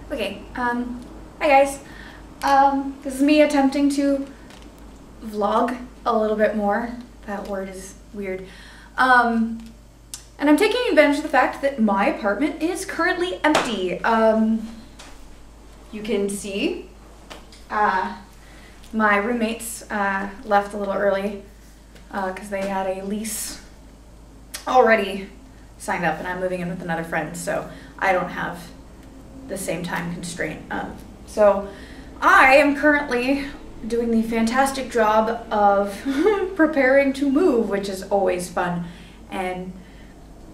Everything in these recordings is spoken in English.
Okay, hi guys. This is me attempting to vlog a little bit more. That word is weird. And I'm taking advantage of the fact that my apartment is currently empty. You can see my roommates left a little early because they had a lease already signed up and I'm moving in with another friend, so I don't have the same time constraint. So I am currently doing the fantastic job of preparing to move, which is always fun. And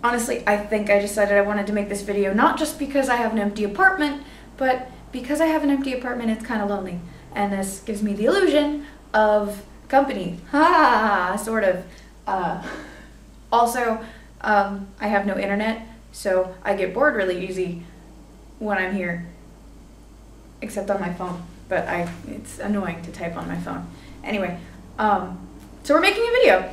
honestly, I think I decided I wanted to make this video not just because I have an empty apartment, but because I have an empty apartment, it's kind of lonely. And this gives me the illusion of company. Ha! Sort of. Also, I have no internet, so I get bored really easy when I'm here, except on my phone. But it's annoying to type on my phone. Anyway, so we're making a video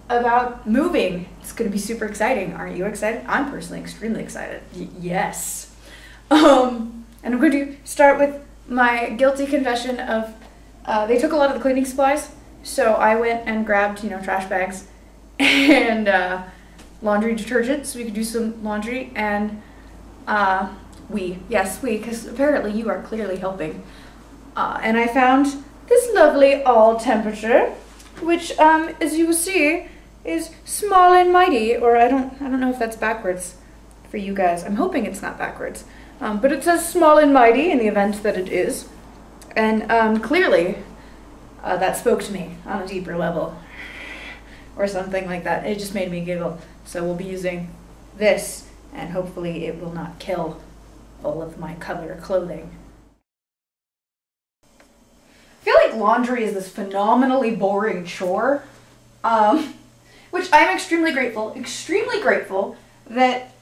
about moving. It's gonna be super exciting. Aren't you excited? I'm personally extremely excited. Yes. And I'm going to start with my guilty confession of, they took a lot of the cleaning supplies, so I went and grabbed, trash bags and laundry detergent so we could do some laundry, and yes, because apparently you are clearly helping. And I found this lovely all temperature, which, as you will see, is small and mighty, or I don't know if that's backwards for you guys. I'm hoping it's not backwards. But it says small and mighty in the event that it is. And clearly, that spoke to me on a deeper level, or something like that. It just made me giggle. So we'll be using this, and hopefully it will not kill all of my color clothing. I feel like laundry is this phenomenally boring chore, which I'm extremely grateful that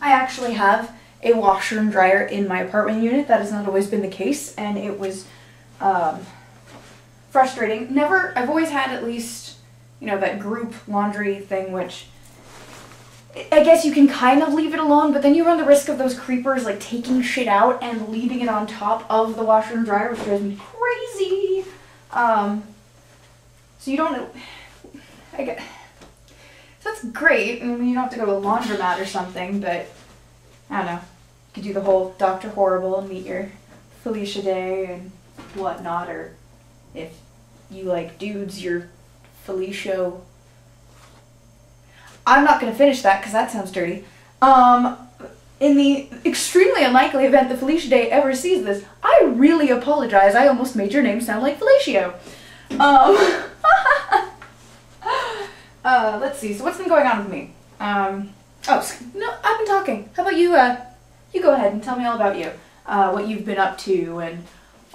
I actually have a washer and dryer in my apartment unit. That has not always been the case, and it was frustrating. I've always had at least, that group laundry thing, which I guess you can kind of leave it alone, but then you run the risk of those creepers like taking shit out and leaving it on top of the washer and dryer, which drives me crazy. So you don't, I guess, so that's great. I mean, you don't have to go to a laundromat or something, but I don't know. You could do the whole Dr. Horrible and meet your Felicia Day and whatnot, or if you like dudes, your Felicia. I'm not going to finish that because that sounds dirty. In the extremely unlikely event that Felicia Day ever sees this, I really apologize. I almost made your name sound like Felicio. Let's see. So what's been going on with me? Oh, no, I've been talking. How about you, you go ahead and tell me all about you. What you've been up to and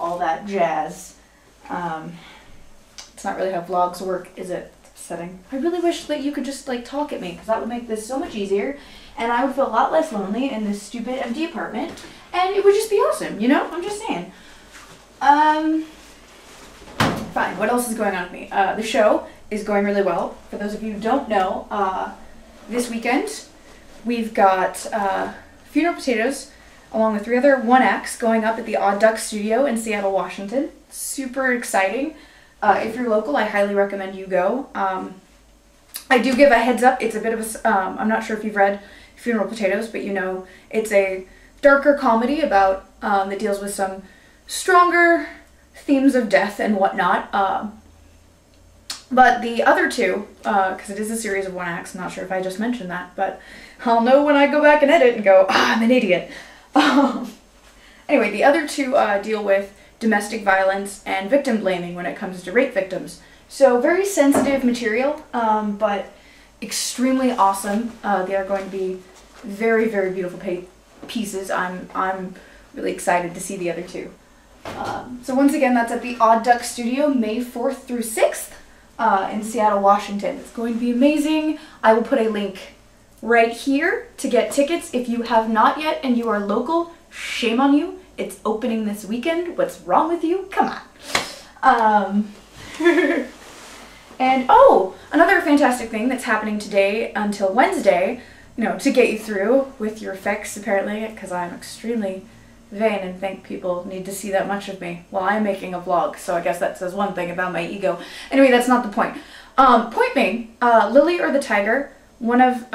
all that jazz. It's not really how vlogs work, is it? Setting. I really wish that you could just talk at me, because that would make this so much easier, and I would feel a lot less lonely in this stupid empty apartment, and it would just be awesome, I'm just saying. Fine, what else is going on with me? The show is going really well. For those of you who don't know, this weekend we've got Funeral Potatoes along with 3 other one-acts going up at the Odd Duck Studio in Seattle, Washington. Super exciting. If you're local, I highly recommend you go. I do give a heads up, it's a bit of a, I'm not sure if you've read Funeral Potatoes, but it's a darker comedy about, that deals with some stronger themes of death and whatnot. But the other two, because it is a series of one-acts, I'm not sure if I just mentioned that, but I'll know when I go back and edit and go, I'm an idiot. Anyway, the other two deal with domestic violence and victim blaming when it comes to rape victims. So very sensitive material, but extremely awesome. They are going to be very, very beautiful pieces. I'm really excited to see the other two. So once again, that's at the Odd Duck Studio, May 4th through 6th in Seattle, Washington. It's going to be amazing. I will put a link right here to get tickets. If you have not yet and you are local, shame on you. It's opening this weekend. What's wrong with you? Come on. And oh, another fantastic thing that's happening today until Wednesday, to get you through with your fix apparently, because I'm extremely vain and think people need to see that much of me while I'm making a vlog, so I guess that says one thing about my ego. Anyway, that's not the point. Point being, Lily or the Tiger, one of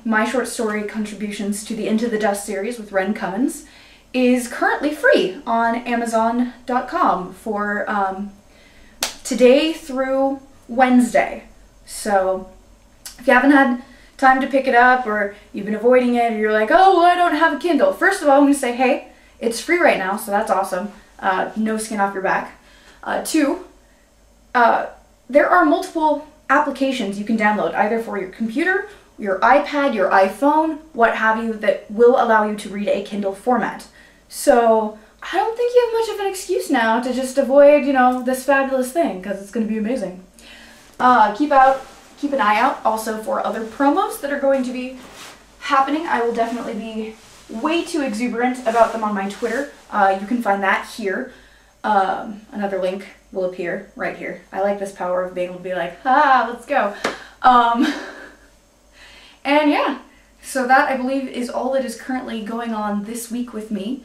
my short story contributions to the Into the Dust series with Ren Cummins, is currently free on Amazon.com for today through Wednesday. So if you haven't had time to pick it up, or you've been avoiding it, or you're like, oh, well, I don't have a Kindle. First of all, I'm going to say, hey, it's free right now, so that's awesome. No skin off your back. Two, there are multiple applications you can download, either for your computer, your iPad, your iPhone, what have you, that will allow you to read a Kindle format. So I don't think you have much of an excuse now to just avoid, you know, this fabulous thing, because it's going to be amazing. Keep an eye out also for other promos that are going to be happening. I will definitely be way too exuberant about them on my Twitter. You can find that here. Another link will appear right here. I like this power of being able to be like, let's go. And yeah, so that I believe is all that is currently going on this week with me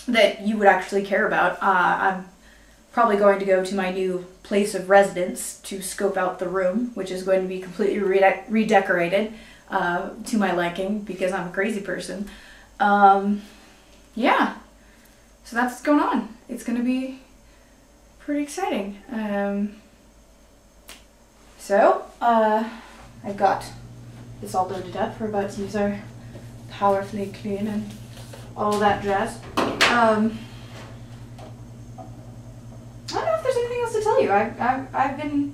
that you would actually care about. I'm probably going to go to my new place of residence to scope out the room, which is going to be completely redecorated to my liking because I'm a crazy person. Yeah, so that's what's going on. It's going to be pretty exciting. I've got this all loaded up. We're about to use our powerfully clean and all that jazz. I don't know if there's anything else to tell you. I've been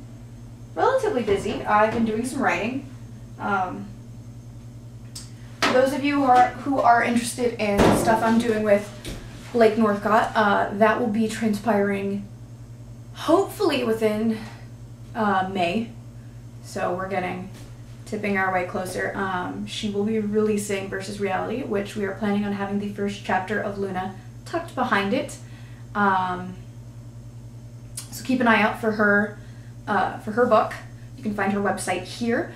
relatively busy. I've been doing some writing. For those of you who are interested in stuff I'm doing with Blake Northcott, that will be transpiring hopefully within May. So we're tipping our way closer. She will be releasing Versus Reality, which we are planning on having the first chapter of Luna tucked behind it. So keep an eye out for her book. You can find her website here.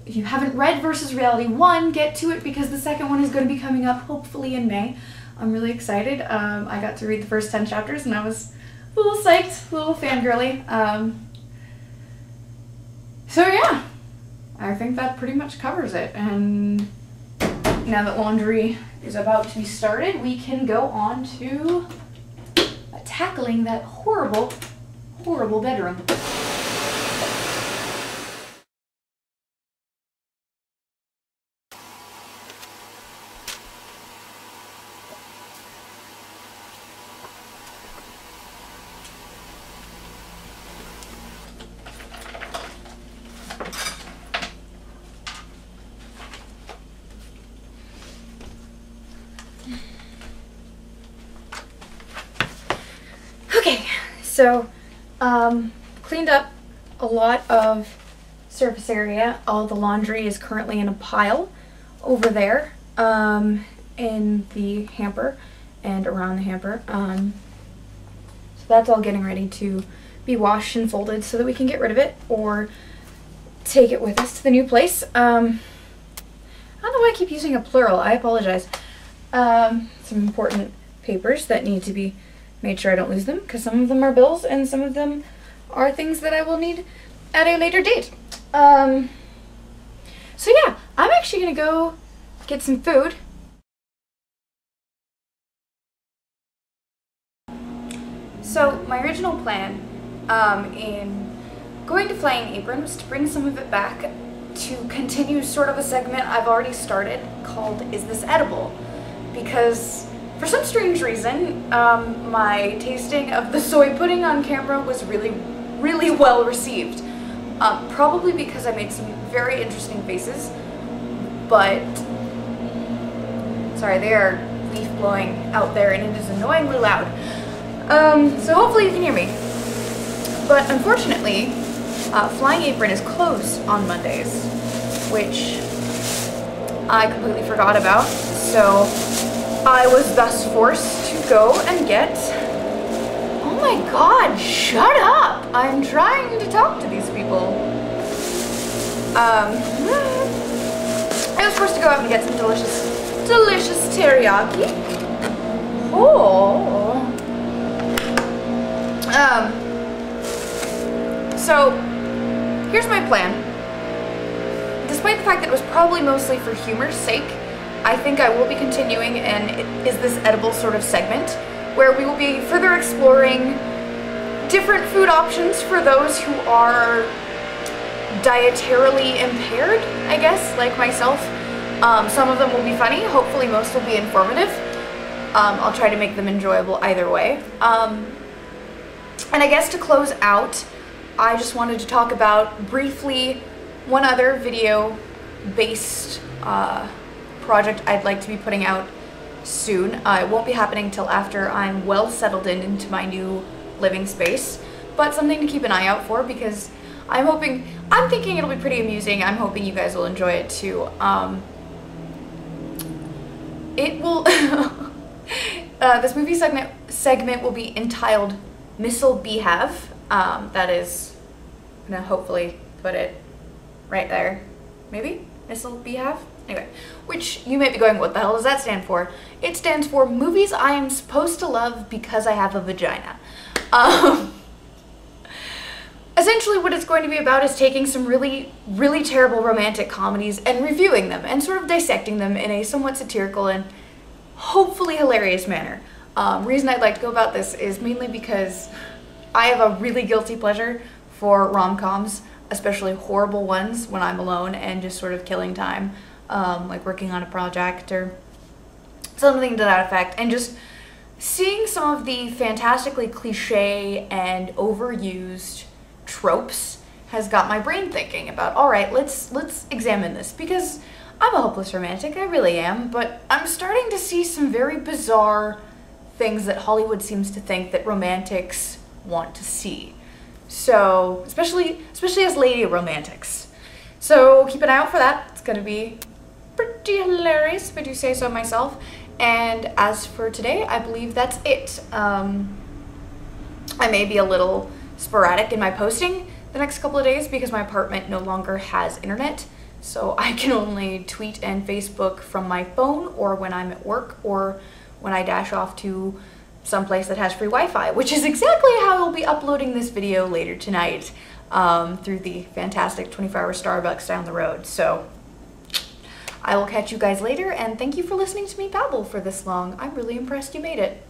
If you haven't read Versus Reality 1, get to it because the second one is going to be coming up hopefully in May. I'm really excited. I got to read the first 10 chapters and I was a little psyched, a little fangirly. So yeah, I think that pretty much covers it. And now that laundry is about to be started, we can go on to tackling that horrible, horrible bedroom. Okay, so cleaned up a lot of surface area. All the laundry is currently in a pile over there in the hamper and around the hamper. So that's all getting ready to be washed and folded so that we can get rid of it or take it with us to the new place. I don't know why I keep using a plural. I apologize. Some important papers that need to be made sure I don't lose them, because some of them are bills and some of them are things that I will need at a later date. So yeah, I'm actually gonna go get some food. So my original plan in going to Flying Apron was to bring some of it back to continue sort of a segment I've already started called Is This Edible? Because for some strange reason, my tasting of the soy pudding on camera was really, really well received. Probably because I made some very interesting faces, but sorry, they are leaf blowing out there and it is annoyingly loud. So hopefully you can hear me. But unfortunately, Flying Apron is closed on Mondays, which I completely forgot about. So I was thus forced to go and get... Oh my god, shut up! I'm trying to talk to these people. I was forced to go out and get some delicious delicious teriyaki. Oh. So, here's my plan. Despite the fact that it was probably mostly for humor's sake, I think I will be continuing and is this edible sort of segment where we will be further exploring different food options for those who are dietarily impaired, I guess, like myself. Some of them will be funny, hopefully most will be informative. I'll try to make them enjoyable either way. And I guess to close out, I just wanted to talk about briefly one other video-based project I'd like to be putting out soon. It won't be happening till after I'm well settled into my new living space, but something to keep an eye out for because I'm thinking it'll be pretty amusing. I'm hoping you guys will enjoy it too. It will, this movie segment will be entitled Missile Beehive. That is, I'm gonna hopefully put it right there. Maybe? Missile Beehive? Anyway, which you may be going, what the hell does that stand for? It stands for Movies I Am Supposed to Love Because I Have a Vagina. Essentially what it's going to be about is taking some really, really terrible romantic comedies and reviewing them and sort of dissecting them in a somewhat satirical and hopefully hilarious manner. Reason I'd like to go about this is mainly because I have a really guilty pleasure for rom-coms, especially horrible ones when I'm alone and just sort of killing time, like working on a project or something to that effect, and just seeing some of the fantastically cliche and overused tropes has got my brain thinking about, all right, let's examine this, because I'm a hopeless romantic, I really am, but I'm starting to see some very bizarre things that Hollywood seems to think that romantics want to see. So, especially as lady romantics. So keep an eye out for that. It's gonna be pretty hilarious, if I do say so myself. And as for today, I believe that's it. I may be a little sporadic in my posting the next couple of days because my apartment no longer has internet. So I can only tweet and Facebook from my phone or when I'm at work or when I dash off to someplace that has free Wi-Fi, which is exactly how I'll be uploading this video later tonight through the fantastic 24-hour Starbucks down the road. So I will catch you guys later, and thank you for listening to me babble for this long. I'm really impressed you made it.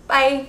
Bye!